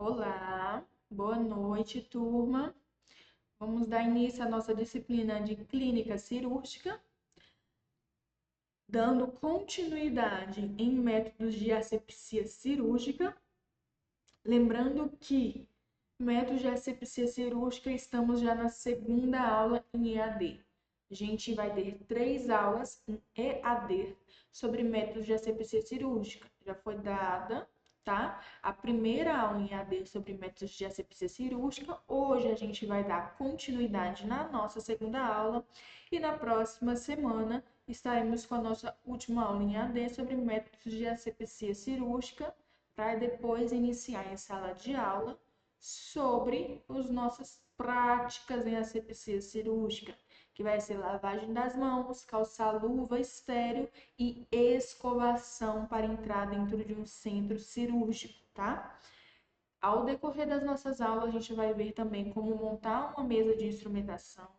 Olá, boa noite, turma. Vamos dar início à nossa disciplina de clínica cirúrgica, dando continuidade em métodos de asepsia cirúrgica. Lembrando que métodos de asepsia cirúrgica estamos já na segunda aula em EAD. A gente vai ter 3 aulas em EAD sobre métodos de asepsia cirúrgica. Já foi dada, tá? A primeira aula em EAD sobre métodos de asepsia cirúrgica. Hoje a gente vai dar continuidade na nossa segunda aula e na próxima semana estaremos com a nossa última aula em EAD sobre métodos de asepsia cirúrgica, para depois iniciar em sala de aula sobre as nossas práticas em asepsia cirúrgica, que vai ser lavagem das mãos, calçar luva estéril e escovação para entrar dentro de um centro cirúrgico, tá? Ao decorrer das nossas aulas, a gente vai ver também como montar uma mesa de instrumentação,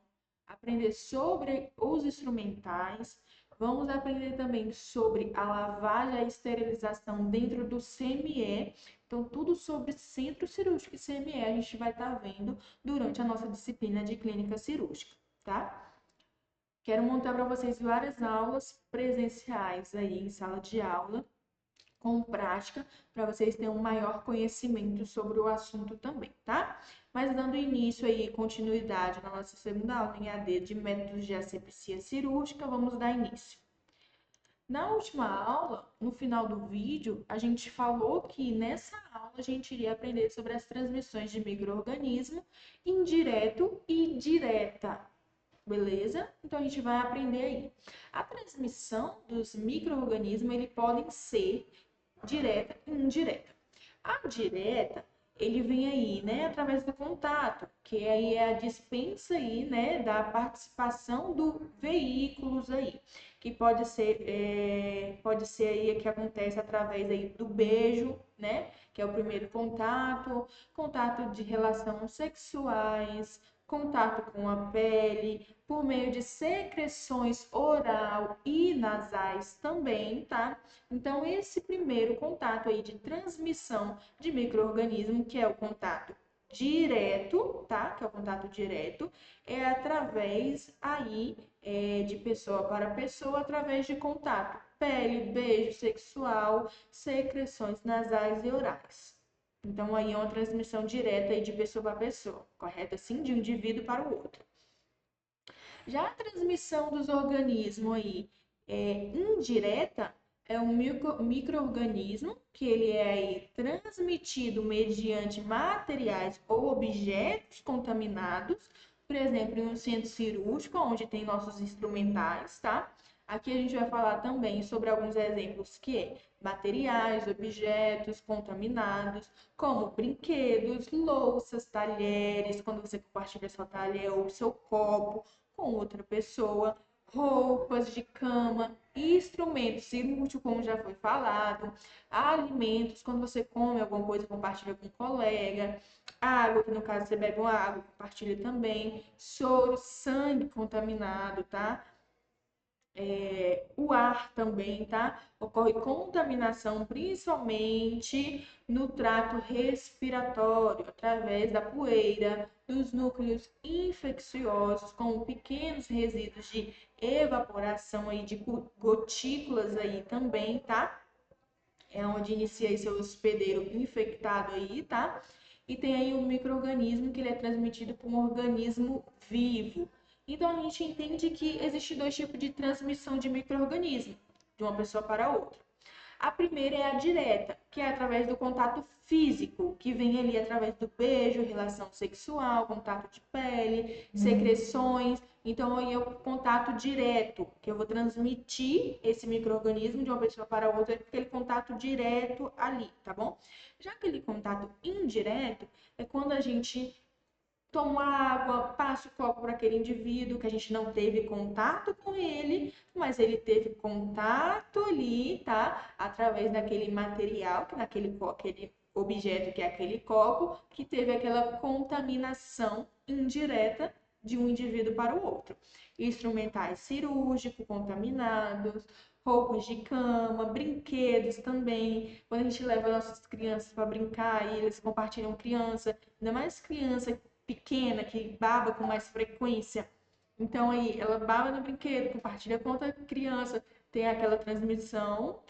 aprender sobre os instrumentais, vamos aprender também sobre a lavagem e a esterilização dentro do CME. Então, tudo sobre centro cirúrgico e CME a gente vai estar vendo durante a nossa disciplina de clínica cirúrgica, tá? Quero montar para vocês várias aulas presenciais aí em sala de aula, com prática, para vocês terem um maior conhecimento sobre o assunto também, tá? Mas dando início aí, continuidade na nossa segunda aula em AD de métodos de asepsia cirúrgica, vamos dar início. Na última aula, no final do vídeo, a gente falou que nessa aula a gente iria aprender sobre as transmissões de micro-organismo indireto e direta, beleza? Então a gente vai aprender aí. A transmissão dos micro-organismos, eles podem ser direta e indireta. A direta, ele vem aí, né, através do contato, que aí é a dispensa aí, né, da participação do veículos aí, que pode ser aí que acontece através aí do beijo, né, que é o primeiro contato, contato de relações sexuais, contato com a pele, por meio de secreções oral e nasais também, tá? Então, esse primeiro contato aí de transmissão de micro-organismo, que é o contato direto, tá? Que é o contato direto, é através aí de pessoa para pessoa, através de contato, pele, beijo sexual, secreções nasais e orais. Então, aí é uma transmissão direta aí de pessoa para pessoa, correto? Assim, de um indivíduo para o outro. Já a transmissão dos organismos aí indireta é um microorganismo que ele é aí transmitido mediante materiais ou objetos contaminados, por exemplo, em um centro cirúrgico, onde tem nossos instrumentais, tá? Aqui a gente vai falar também sobre alguns exemplos que é materiais, objetos contaminados, como brinquedos, louças, talheres, quando você compartilha seu talher ou seu copo, com outra pessoa, roupas de cama, instrumentos cirúrgicos, como já foi falado, alimentos, quando você come alguma coisa, compartilha com um colega, água, que no caso você bebe uma água, compartilha também, soro, sangue contaminado, tá? O ar também, tá? Ocorre contaminação principalmente no trato respiratório, através da poeira, dos núcleos infecciosos, com pequenos resíduos de evaporação aí de gotículas aí também, tá? É onde inicia aí seu hospedeiro infectado aí, tá? E tem aí um micro-organismo que ele é transmitido por um organismo vivo. Então a gente entende que existe 2 tipos de transmissão de micro-organismo, de uma pessoa para outra. A primeira é a direta, que é através do contato físico, que vem ali através do beijo, relação sexual, contato de pele, secreções. Então, aí é o contato direto, que eu vou transmitir esse micro-organismo de uma pessoa para outra, aquele contato direto ali, tá bom? Já aquele contato indireto é quando a gente toma água, passa o copo para aquele indivíduo que a gente não teve contato com ele, mas ele teve contato ali, tá? Através daquele material, que aquele objeto que é aquele copo, que teve aquela contaminação indireta de um indivíduo para o outro. Instrumentais cirúrgicos contaminados, roupas de cama, brinquedos também. Quando a gente leva nossas crianças para brincar e eles compartilham criança, ainda mais criança pequena que baba com mais frequência. Então aí ela baba no brinquedo, compartilha com outra criança, tem aquela transmissão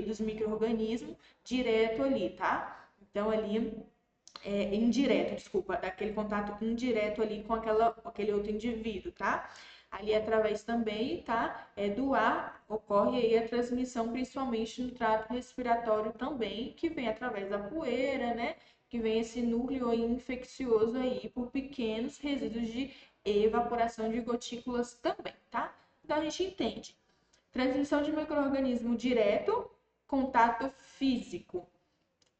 dos micro-organismos direto ali, tá? Então ali indireto, desculpa, daquele contato indireto ali com aquele outro indivíduo, tá? Ali através também, tá? Do ar ocorre aí a transmissão, principalmente no trato respiratório também, que vem através da poeira, né? Que vem esse núcleo infeccioso aí por pequenos resíduos de evaporação de gotículas também, tá? Então a gente entende. Transmissão de micro-organismo direto, contato físico.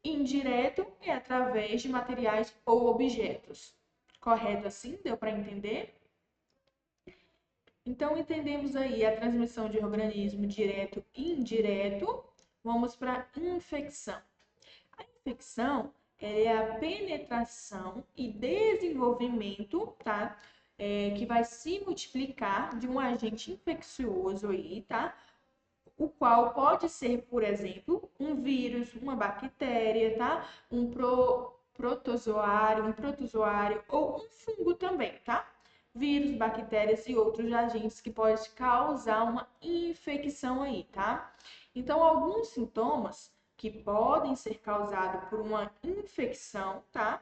Indireto é através de materiais ou objetos. Correto assim? Deu para entender? Então, entendemos aí a transmissão de organismo direto e indireto. Vamos para a infecção. A infecção é a penetração e desenvolvimento, tá? Que vai se multiplicar de um agente infeccioso aí, tá? O qual pode ser, por exemplo, um vírus, uma bactéria, tá? Um protozoário ou um fungo também, tá? Vírus, bactérias e outros agentes que podem causar uma infecção aí, tá? Então, alguns sintomas que podem ser causados por uma infecção, tá?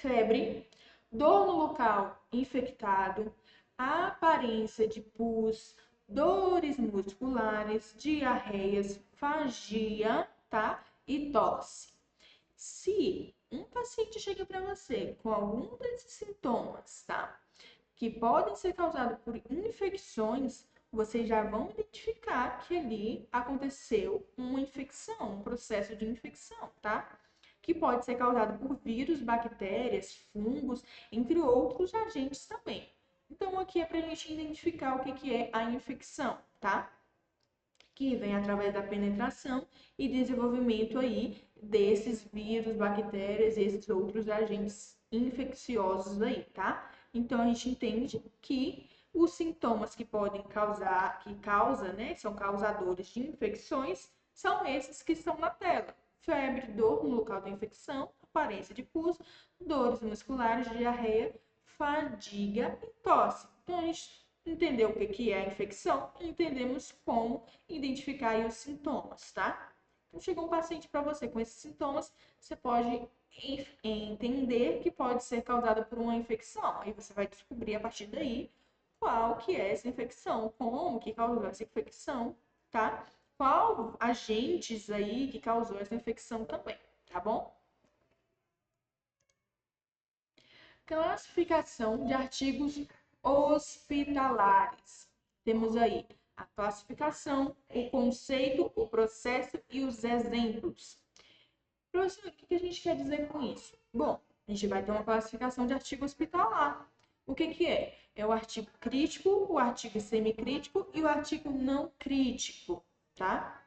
Febre, dor no local infectado, aparência de pus, dores musculares, diarreias, fagia, tá? E tosse. Se um paciente chega para você com algum desses sintomas, tá? Que podem ser causados por infecções, vocês já vão identificar que ali aconteceu uma infecção, um processo de infecção, tá? Que pode ser causado por vírus, bactérias, fungos, entre outros agentes também. Então, aqui é para a gente identificar o que é a infecção, tá? Que vem através da penetração e desenvolvimento aí desses vírus, bactérias e esses outros agentes infecciosos aí, tá? Então, a gente entende que os sintomas que podem causar, que causa, né, são causadores de infecções, são esses que estão na tela. Febre, dor no local da infecção, aparência de pus, dores musculares, diarreia, fadiga e tosse. Então, a gente entendeu o que é a infecção, entendemos como identificar aí os sintomas, tá? Então, chegou um paciente para você com esses sintomas, você pode entender que pode ser causada por uma infecção. Aí você vai descobrir a partir daí qual que é essa infecção, como que causou essa infecção, tá? Qual agentes aí que causou essa infecção também, tá bom? Classificação de artigos hospitalares. Temos aí a classificação, o conceito, o processo e os exemplos. Professor, o que a gente quer dizer com isso? Bom, a gente vai ter uma classificação de artigo hospitalar. O que é? É o artigo crítico, o artigo semicrítico e o artigo não crítico, tá?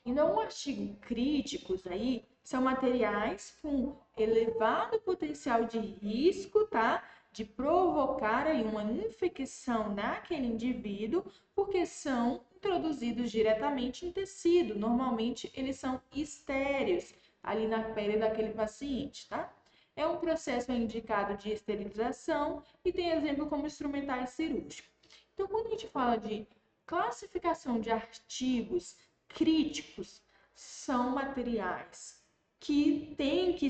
Então, o artigo críticos aí são materiais com elevado potencial de risco, tá? De provocar aí uma infecção naquele indivíduo, porque são introduzidos diretamente em tecido. Normalmente, eles são estéreos ali na pele daquele paciente, tá? É um processo indicado de esterilização e tem exemplo como instrumentais cirúrgicos. Então, quando a gente fala de classificação de artigos críticos, são materiais que têm que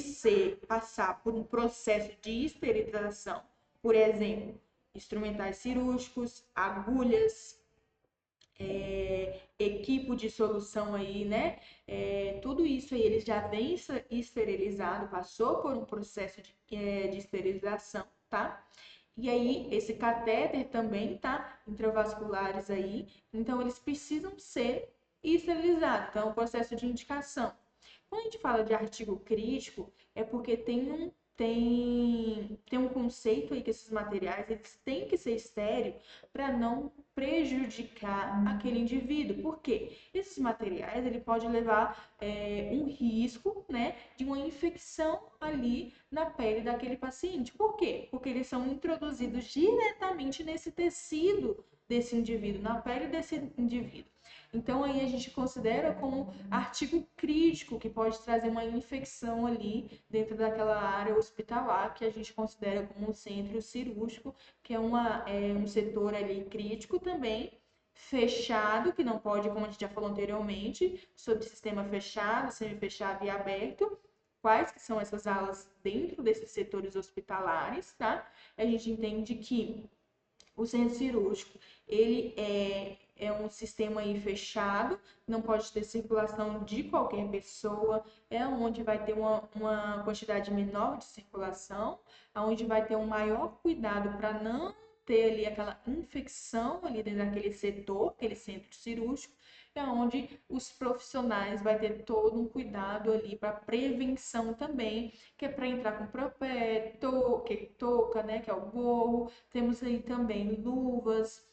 passar por um processo de esterilização. Por exemplo, instrumentais cirúrgicos, agulhas, equipo de solução aí, né? Tudo isso aí ele já vem esterilizado, passou por um processo de esterilização, tá? E aí, esse catéter também, tá? Intravasculares aí. Então, eles precisam ser esterilizados. Então, é um processo de indicação. Quando a gente fala de artigo crítico, é porque tem um conceito aí que esses materiais eles têm que ser estéril para não prejudicar aquele indivíduo. Por quê? Esses materiais ele pode levar um risco, né, de uma infecção ali na pele daquele paciente. Por quê? Porque eles são introduzidos diretamente nesse tecido desse indivíduo, na pele desse indivíduo. Então, aí a gente considera como artigo crítico, que pode trazer uma infecção ali dentro daquela área hospitalar, que a gente considera como um centro cirúrgico, que é um setor ali crítico também, fechado, que não pode, como a gente já falou anteriormente, sobre sistema fechado, semi-fechado e aberto. Quais que são essas alas dentro desses setores hospitalares, tá? A gente entende que o centro cirúrgico, ele é um sistema aí fechado, não pode ter circulação de qualquer pessoa, é onde vai ter uma quantidade menor de circulação, onde vai ter um maior cuidado para não ter ali aquela infecção ali dentro daquele setor, aquele centro cirúrgico, é onde os profissionais vai ter todo um cuidado ali para prevenção também, que é para entrar com propé, touca, né, que é o gorro, temos aí também luvas,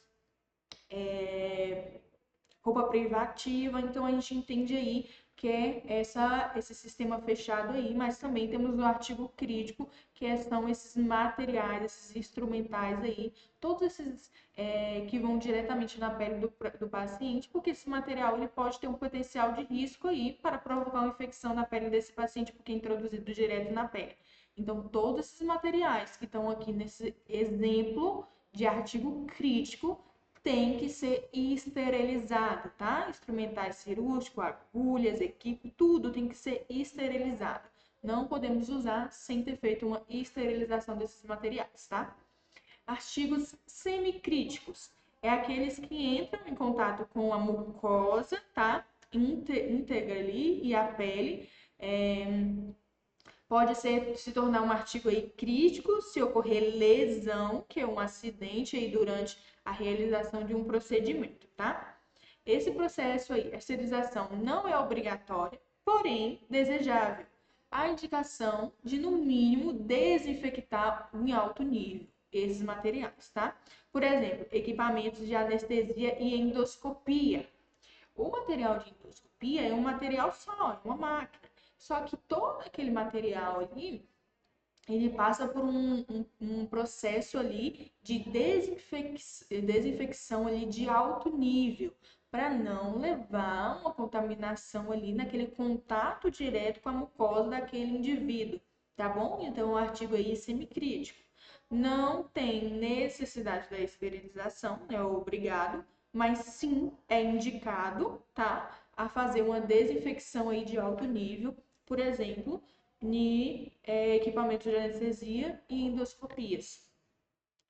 roupa privativa, então a gente entende aí que é esse sistema fechado aí, mas também temos o artigo crítico, são esses materiais, esses instrumentais aí, todos esses que vão diretamente na pele do paciente, porque esse material ele pode ter um potencial de risco aí para provocar uma infecção na pele desse paciente, porque é introduzido direto na pele. Então, todos esses materiais que estão aqui nesse exemplo de artigo crítico tem que ser esterilizado, tá? Instrumentais cirúrgicos, agulhas, equipe, tudo tem que ser esterilizado. Não podemos usar sem ter feito uma esterilização desses materiais, tá? Artigos semicríticos é aqueles que entram em contato com a mucosa, tá? Íntegra ali e a pele. Pode se tornar um artigo aí crítico se ocorrer lesão, que é um acidente aí durante a realização de um procedimento, tá? Esse processo aí, a esterilização não é obrigatória, porém desejável. A indicação de, no mínimo, desinfectar em alto nível esses materiais, tá? Por exemplo, equipamentos de anestesia e endoscopia. O material de endoscopia é um material só, é uma máquina. Só que todo aquele material ali, ele passa por um processo ali de desinfecção ali de alto nível, para não levar uma contaminação ali naquele contato direto com a mucosa daquele indivíduo, tá bom? Então, o artigo aí é semicrítico. Não tem necessidade da esterilização, é obrigado, mas sim é indicado, tá? A fazer uma desinfecção aí de alto nível, por exemplo, em equipamentos de anestesia e endoscopias.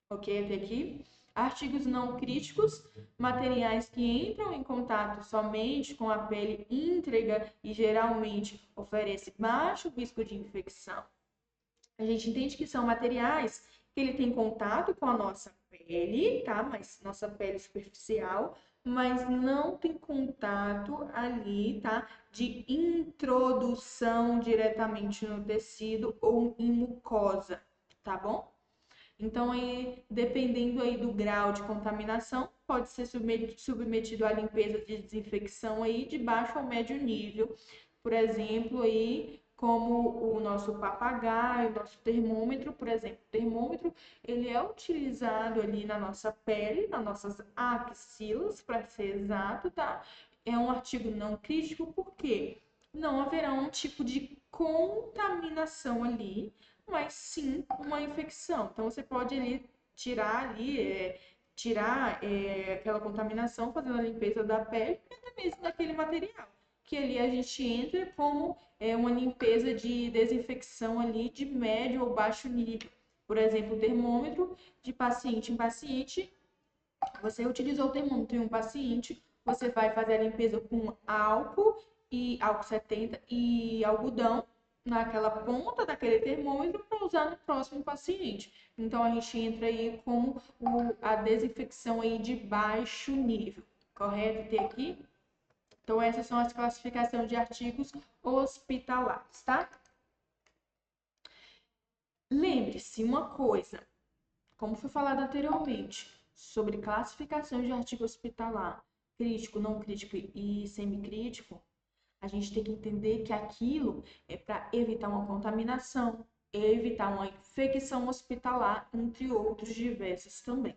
Ok, até aqui. Artigos não críticos, materiais que entram em contato somente com a pele íntegra e geralmente oferecem baixo risco de infecção. A gente entende que são materiais que ele tem contato com a nossa pele, tá? Mas nossa pele superficial, mas não tem contato ali, tá? De introdução diretamente no tecido ou em mucosa, tá bom? Então, aí, dependendo aí do grau de contaminação, pode ser submetido à limpeza de desinfecção aí de baixo ao médio nível. Por exemplo, aí, como o nosso papagaio, nosso termômetro, por exemplo. O termômetro, ele é utilizado ali na nossa pele, nas nossas axilas, para ser exato, tá? É um artigo não crítico, porque não haverá um tipo de contaminação ali, mas sim uma infecção. Então, você pode ali tirar aquela contaminação, fazendo a limpeza da pele e até mesmo daquele material. Que ali a gente entra como uma limpeza de desinfecção ali de médio ou baixo nível. Por exemplo, o termômetro de paciente em paciente, você utilizou o termômetro em um paciente, você vai fazer a limpeza com álcool 70 e algodão naquela ponta daquele termômetro para usar no próximo paciente. Então a gente entra aí com a desinfecção aí de baixo nível, correto? Ter aqui. Então essas são as classificações de artigos hospitalares, tá? Lembre-se uma coisa, como foi falado anteriormente, sobre classificações de artigo hospitalar, crítico, não crítico e semicrítico, a gente tem que entender que aquilo é para evitar uma contaminação, evitar uma infecção hospitalar, entre outros diversos também.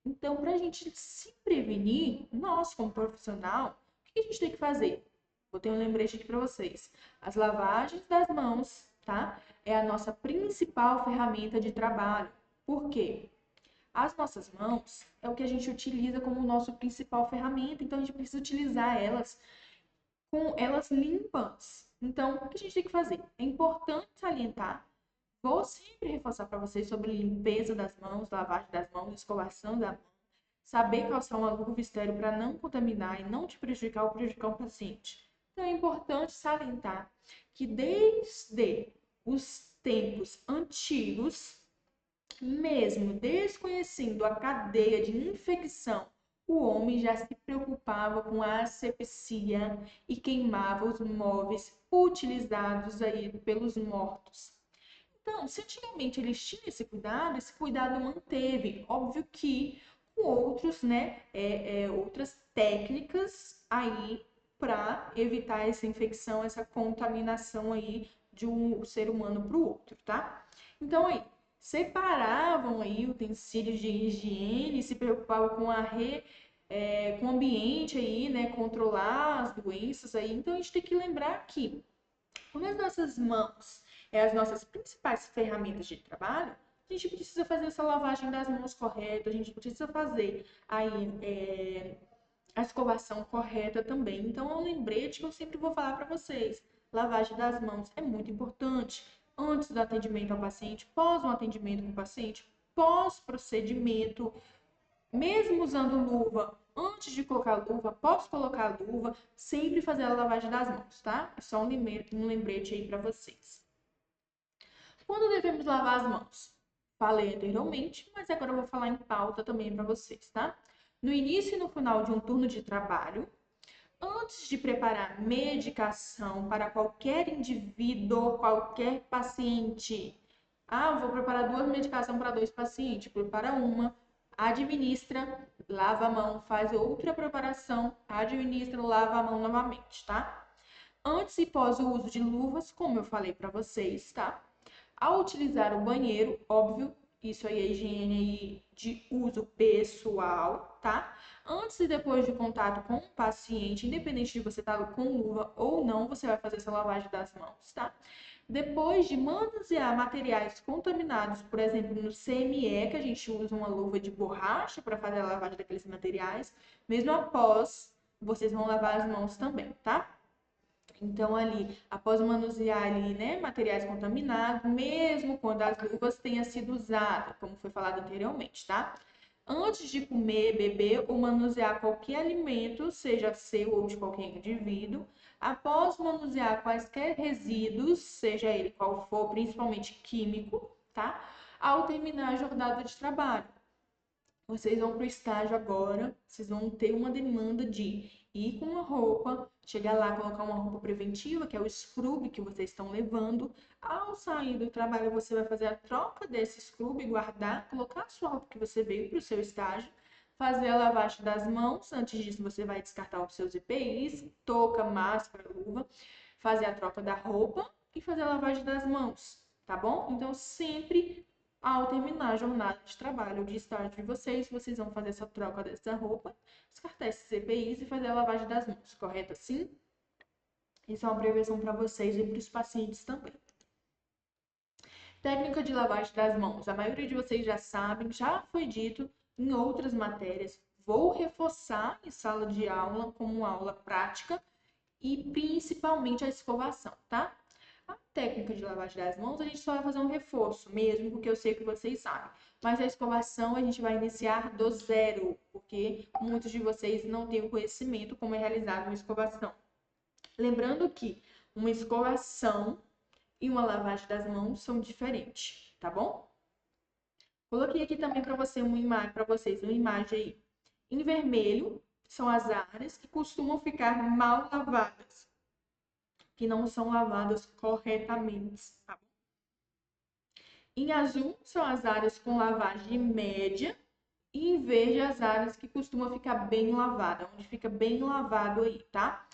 Então, para a gente se prevenir, nós como profissional, o que a gente tem que fazer? Vou ter um lembrete aqui para vocês. As lavagens das mãos, tá? É a nossa principal ferramenta de trabalho. Por quê? As nossas mãos é o que a gente utiliza como nosso principal ferramenta, então a gente precisa utilizar elas com elas limpas. Então, o que a gente tem que fazer? É importante salientar. Vou sempre reforçar para vocês sobre limpeza das mãos, lavagem das mãos, escovação da mão, saber calçar uma luva estéril para não contaminar e não te prejudicar ou prejudicar o paciente. Então, é importante salientar que desde os tempos antigos, mesmo desconhecendo a cadeia de infecção, o homem já se preocupava com a asepsia e queimava os móveis utilizados aí pelos mortos. Então, se antigamente eles tinham esse cuidado manteve. Óbvio que com outros, né, outras técnicas aí para evitar essa infecção, essa contaminação aí de um ser humano para o outro, tá? Então aí, separavam aí utensílios de higiene, se preocupavam com com o ambiente aí, né, controlar as doenças aí. Então a gente tem que lembrar que como as nossas mãos é as nossas principais ferramentas de trabalho, a gente precisa fazer essa lavagem das mãos correta, a gente precisa fazer aí a escovação correta também. Então, é um lembrete que eu sempre vou falar para vocês. Lavagem das mãos é muito importante. Antes do atendimento ao paciente, pós um atendimento com o paciente, pós procedimento, mesmo usando luva, antes de colocar a luva, posso colocar a luva, sempre fazer a lavagem das mãos, tá? É só um lembrete aí para vocês. Quando devemos lavar as mãos? Falei anteriormente, mas agora eu vou falar em pauta também para vocês, tá? No início e no final de um turno de trabalho, antes de preparar medicação para qualquer indivíduo, qualquer paciente. Ah, eu vou preparar duas medicações para dois pacientes. Prepara uma, administra, lava a mão, faz outra preparação, administra, lava a mão novamente, tá? Antes e pós o uso de luvas, como eu falei para vocês, tá? Ao utilizar o banheiro, óbvio, isso aí é higiene de uso pessoal, tá? Antes e depois de contato com o paciente, independente de você estar com luva ou não, você vai fazer essa lavagem das mãos, tá? Depois de manusear materiais contaminados, por exemplo, no CME, que a gente usa uma luva de borracha para fazer a lavagem daqueles materiais, mesmo após, vocês vão lavar as mãos também, tá? Então, ali, após manusear ali, né, materiais contaminados, mesmo quando as luvas tenham sido usadas, como foi falado anteriormente, tá? Antes de comer, beber ou manusear qualquer alimento, seja seu ou de qualquer indivíduo, após manusear quaisquer resíduos, seja ele qual for, principalmente químico, tá? Ao terminar a jornada de trabalho. Vocês vão para o estágio agora, vocês vão ter uma demanda de ir com uma roupa, chegar lá, colocar uma roupa preventiva, que é o scrub que vocês estão levando. Ao sair do trabalho, você vai fazer a troca desse scrub, guardar, colocar a sua roupa que você veio para o seu estágio, fazer a lavagem das mãos. Antes disso, você vai descartar os seus EPIs, touca, máscara, luva, fazer a troca da roupa e fazer a lavagem das mãos, tá bom? Então, sempre ao terminar a jornada de trabalho de estágio de vocês, vocês vão fazer essa troca dessa roupa, descartar esses EPIs e fazer a lavagem das mãos, correto assim? Isso é uma prevenção para vocês e para os pacientes também. Técnica de lavagem das mãos. A maioria de vocês já sabem, já foi dito em outras matérias. Vou reforçar em sala de aula como aula prática e principalmente a escovação, tá? A técnica de lavagem das mãos, a gente só vai fazer um reforço mesmo, porque eu sei que vocês sabem. Mas a escovação a gente vai iniciar do zero, porque muitos de vocês não têm o conhecimento como é realizada uma escovação. Lembrando que uma escovação e uma lavagem das mãos são diferentes, tá bom? Coloquei aqui também para você uma imagem, para vocês uma imagem aí. Em vermelho são as áreas que costumam ficar mal lavadas, que não são lavadas corretamente, tá bom? Em azul são as áreas com lavagem média e em verde as áreas que costumam ficar bem lavada, onde fica bem lavado aí, tá?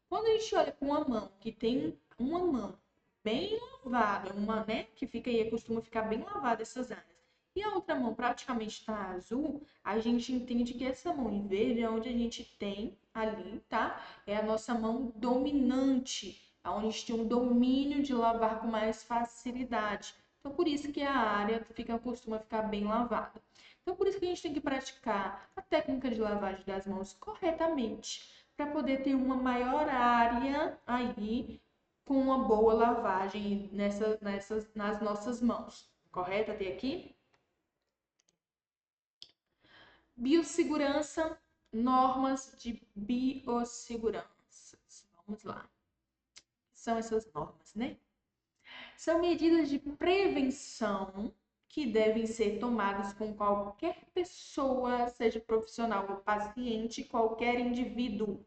Quando a gente olha com uma mão que tem uma mão bem lavada, uma, né, que fica aí, costuma ficar bem lavada essas áreas, e a outra mão praticamente está azul, a gente entende que essa mão em verde é onde a gente tem ali, tá? É a nossa mão dominante, onde a gente tem um domínio de lavar com mais facilidade. Então, por isso que a área costuma ficar bem lavada. Então, por isso que a gente tem que praticar a técnica de lavagem das mãos corretamente, para poder ter uma maior área aí com uma boa lavagem nas nossas mãos. Correto até aqui? Biossegurança, normas de biossegurança. Vamos lá. São essas normas, né? São medidas de prevenção que devem ser tomadas com qualquer pessoa, seja profissional ou paciente, qualquer indivíduo,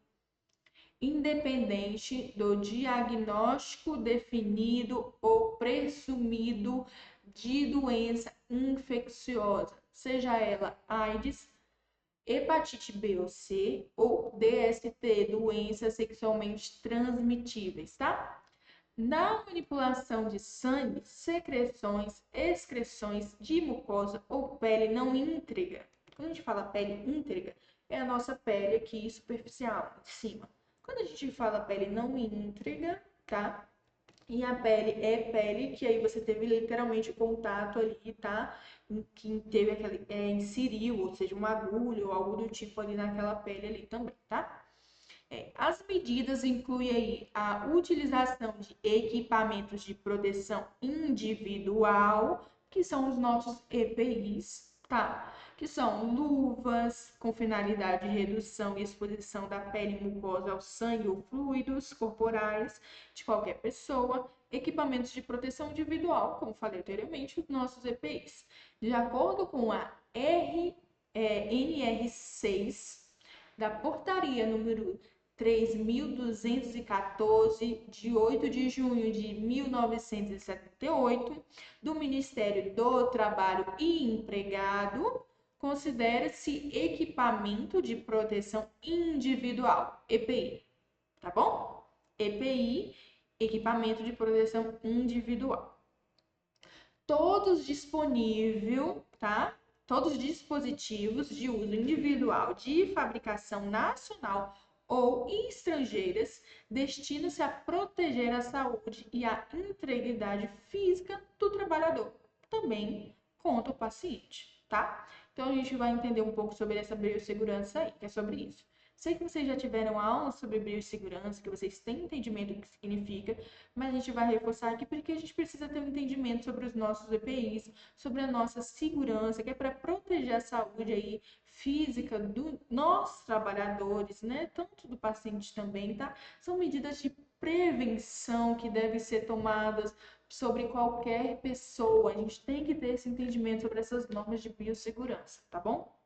independente do diagnóstico definido ou presumido de doença infecciosa, seja ela AIDS, hepatite B ou C ou DST, doenças sexualmente transmitíveis, tá? Na manipulação de sangue, secreções, excreções de mucosa ou pele não íntegra. Quando a gente fala pele íntegra, é a nossa pele aqui superficial, de cima. Quando a gente fala pele não íntegra, tá? E a pele é pele, que aí você teve literalmente o contato ali, tá? Que teve aquele, inseriu, ou seja, uma agulha ou algo do tipo ali naquela pele ali também, tá? As medidas incluem aí a utilização de equipamentos de proteção individual, que são os nossos EPIs, tá? Que são luvas com finalidade de redução e exposição da pele mucosa ao sangue ou fluidos corporais de qualquer pessoa, equipamentos de proteção individual, como falei anteriormente, os nossos EPIs. De acordo com a NR6 da portaria número 3.214, de 8 de junho de 1978, do Ministério do Trabalho e Empregado, considera-se equipamento de proteção individual, EPI, tá bom? EPI, equipamento de proteção individual. Todos disponível, tá? Todos os dispositivos de uso individual de fabricação nacional ou estrangeiras destinam-se a proteger a saúde e a integridade física do trabalhador, também contra o paciente, tá? Então a gente vai entender um pouco sobre essa biossegurança aí, que é sobre isso. Sei que vocês já tiveram aula sobre biossegurança, que vocês têm entendimento do que significa, mas a gente vai reforçar aqui porque a gente precisa ter um entendimento sobre os nossos EPIs, sobre a nossa segurança, que é para proteger a saúde aí física dos nossos trabalhadores, né? Tanto do paciente também, tá? São medidas de prevenção que devem ser tomadas sobre qualquer pessoa. A gente tem que ter esse entendimento sobre essas normas de biossegurança, tá bom?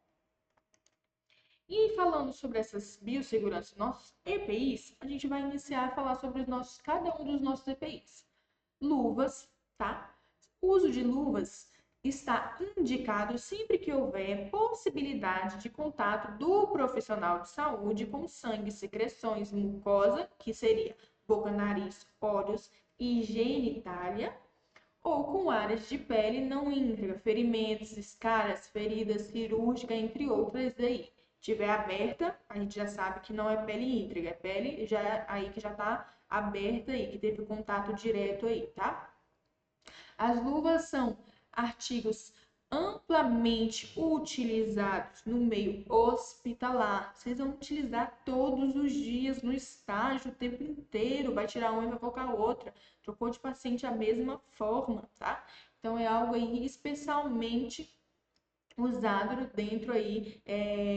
E falando sobre essas biosseguranças, nossos EPIs, a gente vai iniciar a falar sobre cada um dos nossos EPIs. Luvas, tá? O uso de luvas está indicado sempre que houver possibilidade de contato do profissional de saúde com sangue, secreções, mucosa, que seria boca, nariz, olhos e genitália, ou com áreas de pele não íntegra, ferimentos, escaras, feridas cirúrgicas, entre outras aí. Tiver aberta, a gente já sabe que não é pele íntegra, é pele já aí que já está aberta aí, que teve contato direto aí, tá? As luvas são artigos amplamente utilizados no meio hospitalar. Vocês vão utilizar todos os dias no estágio, o tempo inteiro. Vai tirar uma e vai colocar outra. Trocou de paciente a mesma forma, tá? Então é algo aí especialmente usado dentro aí,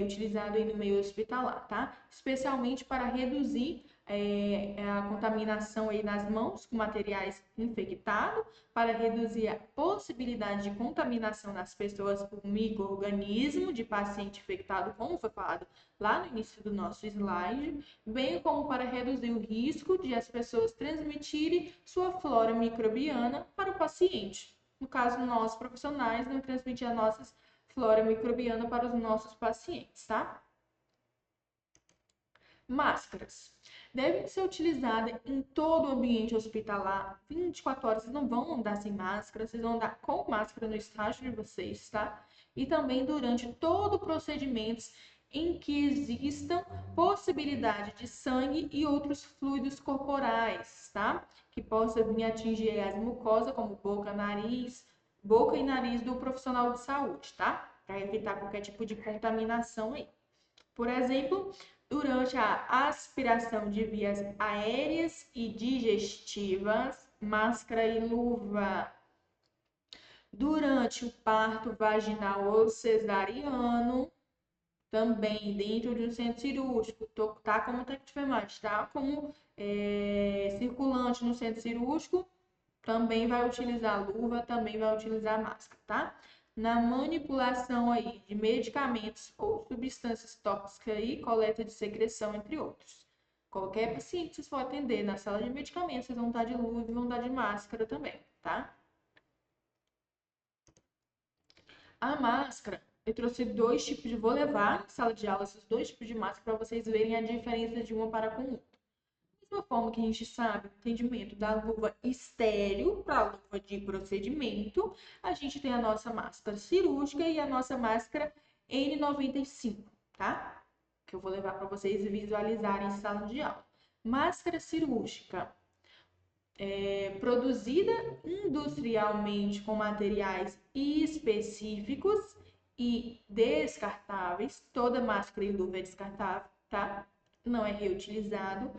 utilizado aí no meio hospitalar, tá? Especialmente para reduzir a contaminação aí nas mãos com materiais infectados, para reduzir a possibilidade de contaminação nas pessoas por micro-organismo de paciente infectado, como foi falado lá no início do nosso slide, bem como para reduzir o risco de as pessoas transmitirem sua flora microbiana para o paciente. No caso, nós profissionais não transmitir as nossas flora microbiana para os nossos pacientes, tá? Máscaras. Devem ser utilizadas em todo o ambiente hospitalar. 24 horas, vocês não vão andar sem máscara, vocês vão andar com máscara no estágio de vocês, tá? E também durante todo o procedimento em que existam possibilidade de sangue e outros fluidos corporais, tá? Que possa vir atingir as mucosas, como boca e nariz do profissional de saúde, tá? Para evitar qualquer tipo de contaminação aí. Por exemplo, durante a aspiração de vias aéreas e digestivas, máscara e luva. Durante o parto vaginal ou cesariano, também dentro de um centro cirúrgico, tá como técnico de enfermagem, tá como circulante no centro cirúrgico, também vai utilizar luva, também vai utilizar máscara, tá? Na manipulação aí de medicamentos ou substâncias tóxicas e coleta de secreção, entre outros. Qualquer paciente que vocês for atender na sala de medicamentos, vocês vão estar de luva e vão estar de máscara também, tá? A máscara, eu trouxe dois tipos de... Vou levar na sala de aula esses dois tipos de máscara para vocês verem a diferença de uma para com outra. Da mesma forma que a gente sabe o entendimento da luva estéreo para a luva de procedimento, a gente tem a nossa máscara cirúrgica e a nossa máscara N95, tá? Que eu vou levar para vocês visualizarem em sala de aula. Máscara cirúrgica. Produzida industrialmente com materiais específicos e descartáveis. Toda máscara e luva é descartável, tá? Não é reutilizado.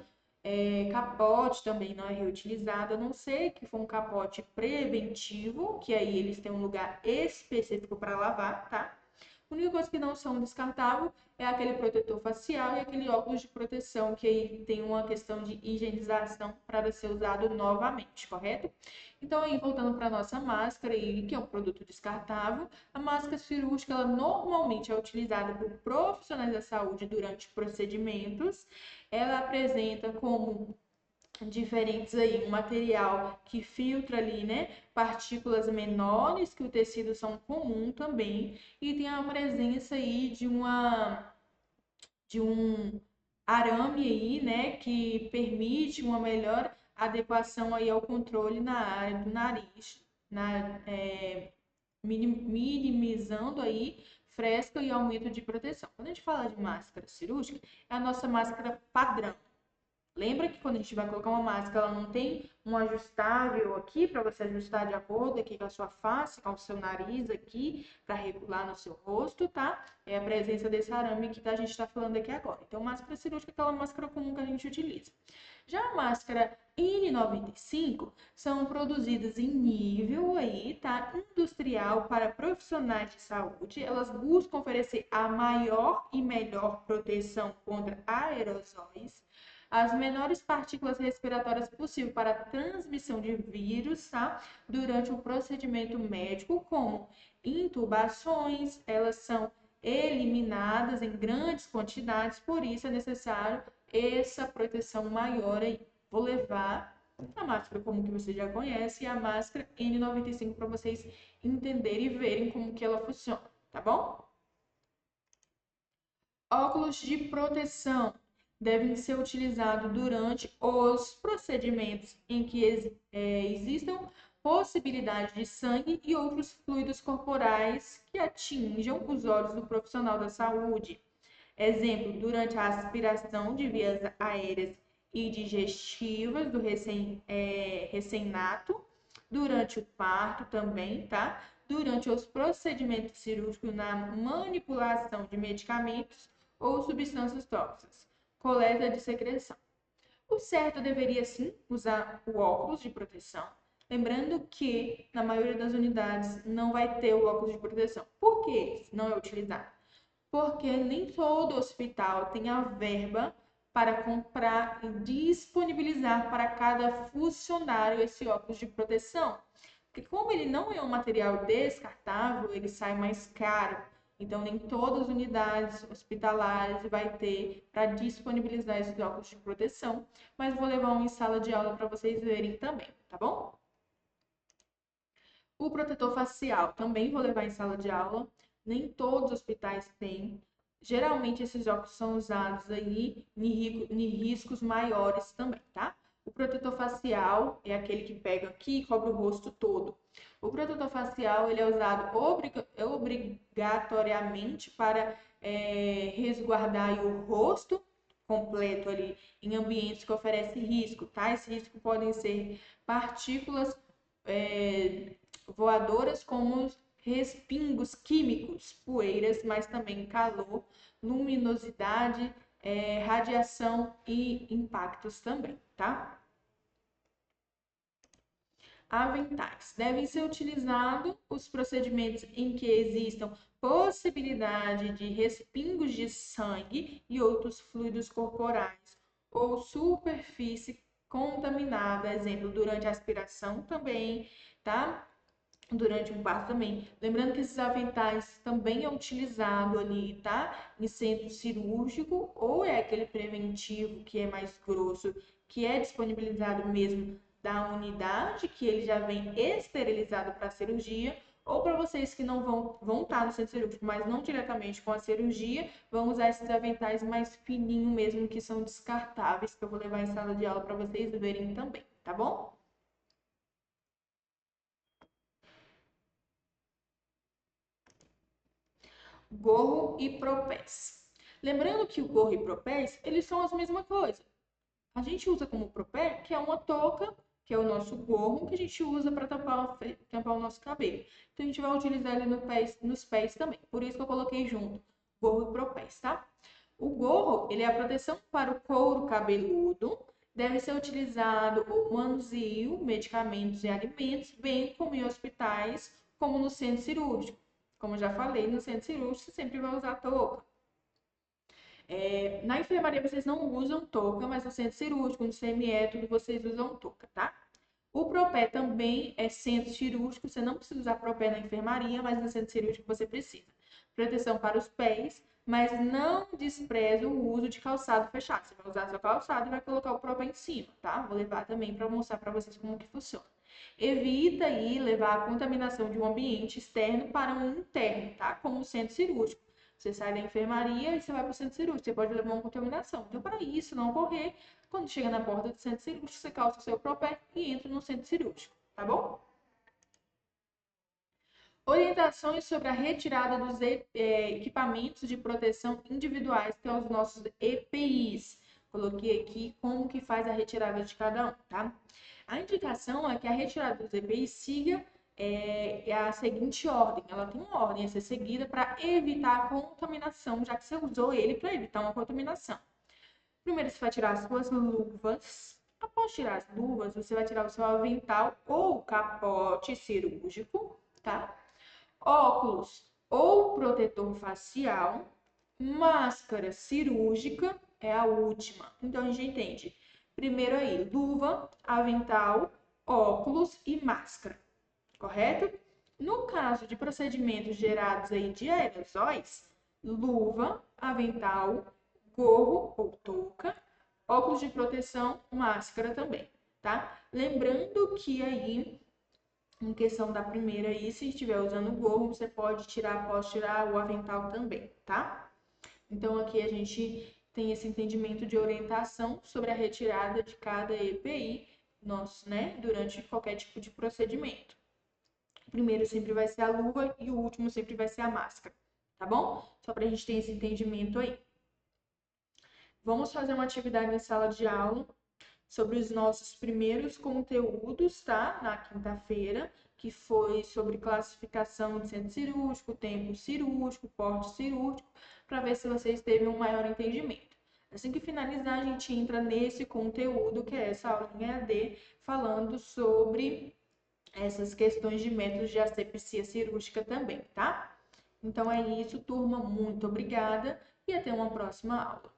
Capote também não é reutilizado, a não ser que for um capote preventivo, que aí eles têm um lugar específico para lavar, tá? A única coisa que não são descartável é aquele protetor facial e aquele óculos de proteção, que aí tem uma questão de higienização para ser usado novamente, correto? Então, aí, voltando para a nossa máscara, que é um produto descartável, a máscara cirúrgica, ela normalmente é utilizada por profissionais da saúde durante procedimentos. Ela apresenta como diferentes aí, um material que filtra ali, né, partículas menores que o tecido são comum também, e tem a presença aí de um arame aí, né, que permite uma melhor adequação aí ao controle na área do nariz, minimizando aí fresca e aumento de proteção. Quando a gente fala de máscara cirúrgica, é a nossa máscara padrão. Lembra que quando a gente vai colocar uma máscara, ela não tem um ajustável aqui para você ajustar de acordo aqui com a sua face, com o seu nariz aqui, para regular no seu rosto, tá? É a presença desse arame que a gente está falando aqui agora. Então, máscara cirúrgica é aquela máscara comum que a gente utiliza. Já a máscara N95 são produzidas em nível aí, tá? Industrial para profissionais de saúde. Elas buscam oferecer a maior e melhor proteção contra aerosóis, as menores partículas respiratórias possível para a transmissão de vírus, tá? Durante o procedimento médico, como intubações, elas são eliminadas em grandes quantidades, por isso é necessário essa proteção maior aí. Vou levar a máscara como que você já conhece e a máscara N95 para vocês entenderem e verem como que ela funciona, tá bom? Óculos de proteção devem ser utilizados durante os procedimentos em que existam possibilidade de sangue e outros fluidos corporais que atinjam os olhos do profissional da saúde. Exemplo, durante a aspiração de vias aéreas e digestivas do recém-nato, durante o parto também, tá? Durante os procedimentos cirúrgicos na manipulação de medicamentos ou substâncias tóxicas, coleta de secreção. O certo deveria sim usar o óculos de proteção, lembrando que na maioria das unidades não vai ter o óculos de proteção. Por que não é utilizado? Porque nem todo hospital tem a verba para comprar e disponibilizar para cada funcionário esse óculos de proteção. Porque como ele não é um material descartável, ele sai mais caro. Então, nem todas as unidades hospitalares vai ter para disponibilizar esses óculos de proteção, mas vou levar um em sala de aula para vocês verem também, tá bom? O protetor facial também vou levar em sala de aula. Nem todos os hospitais têm. Geralmente esses óculos são usados aí em riscos maiores também, tá? O protetor facial é aquele que pega aqui e cobre o rosto todo. O protetor facial ele é usado obrigatoriamente para resguardar o rosto completo ali em ambientes que oferecem risco, tá? Esse risco podem ser partículas voadoras como respingos químicos, poeiras, mas também calor, luminosidade, radiação e impactos também, tá? Aventais. Devem ser utilizados os procedimentos em que existam possibilidade de respingos de sangue e outros fluidos corporais ou superfície contaminada, exemplo, durante a aspiração também, tá? Durante um parto também. Lembrando que esses aventais também é utilizado ali, tá? Em centro cirúrgico, ou é aquele preventivo que é mais grosso, que é disponibilizado mesmo da unidade, que ele já vem esterilizado para a cirurgia, ou para vocês que não vão estar no centro cirúrgico, mas não diretamente com a cirurgia, vão usar esses aventais mais fininhos mesmo, que são descartáveis, que eu vou levar em sala de aula para vocês verem também, tá bom? Gorro e propés. Lembrando que o gorro e propés, eles são as mesma coisa. A gente usa como propé, que é uma touca, que é o nosso gorro, que a gente usa para tampar o nosso cabelo. Então, a gente vai utilizar ele nos pés também. Por isso que eu coloquei junto, gorro e propés, tá? O gorro, ele é a proteção para o couro cabeludo. Deve ser utilizado o manuseio, medicamentos e alimentos, bem como em hospitais, como no centro cirúrgico. Como eu já falei, no centro cirúrgico você sempre vai usar touca. Na enfermaria vocês não usam touca, mas no centro cirúrgico, no CME, tudo vocês usam touca, tá? O propé também é centro cirúrgico, você não precisa usar propé na enfermaria, mas no centro cirúrgico você precisa. Proteção para os pés, mas não despreze o uso de calçado fechado. Você vai usar seu calçado e vai colocar o propé em cima, tá? Vou levar também para mostrar para vocês como que funciona. Evita aí levar a contaminação de um ambiente externo para um interno, tá? Como o centro cirúrgico. Você sai da enfermaria e você vai para o centro cirúrgico. Você pode levar uma contaminação. Então, para isso não ocorrer, quando chega na porta do centro cirúrgico, você calça o seu propé e entra no centro cirúrgico, tá bom? Orientações sobre a retirada dos equipamentos de proteção individuais, que são os nossos EPIs. Coloquei aqui como que faz a retirada de cada um, tá? A indicação é que a retirada dos EPIs siga a seguinte ordem. Ela tem uma ordem a ser seguida para evitar a contaminação, já que você usou ele para evitar uma contaminação. Primeiro você vai tirar as suas luvas. Após tirar as luvas, você vai tirar o seu avental ou capote cirúrgico, tá? Óculos ou protetor facial. Máscara cirúrgica é a última. Então a gente entende. Primeiro aí, luva, avental, óculos e máscara, correto? No caso de procedimentos gerados aí de aerosóis, luva, avental, gorro ou touca, óculos de proteção, máscara também, tá? Lembrando que aí, em questão da primeira aí, se estiver usando o gorro, você pode tirar, o avental também, tá? Então aqui a gente tem esse entendimento de orientação sobre a retirada de cada EPI nosso, né, durante qualquer tipo de procedimento. O primeiro sempre vai ser a luva e o último sempre vai ser a máscara, tá bom? Só para a gente ter esse entendimento aí. Vamos fazer uma atividade em sala de aula sobre os nossos primeiros conteúdos, tá? Na quinta-feira, que foi sobre classificação de centro cirúrgico, tempo cirúrgico, porte cirúrgico, para ver se vocês teve um maior entendimento. Assim que finalizar, a gente entra nesse conteúdo, que é essa aula em EAD, falando sobre essas questões de métodos de asepsia cirúrgica também, tá? Então é isso, turma. Muito obrigada e até uma próxima aula.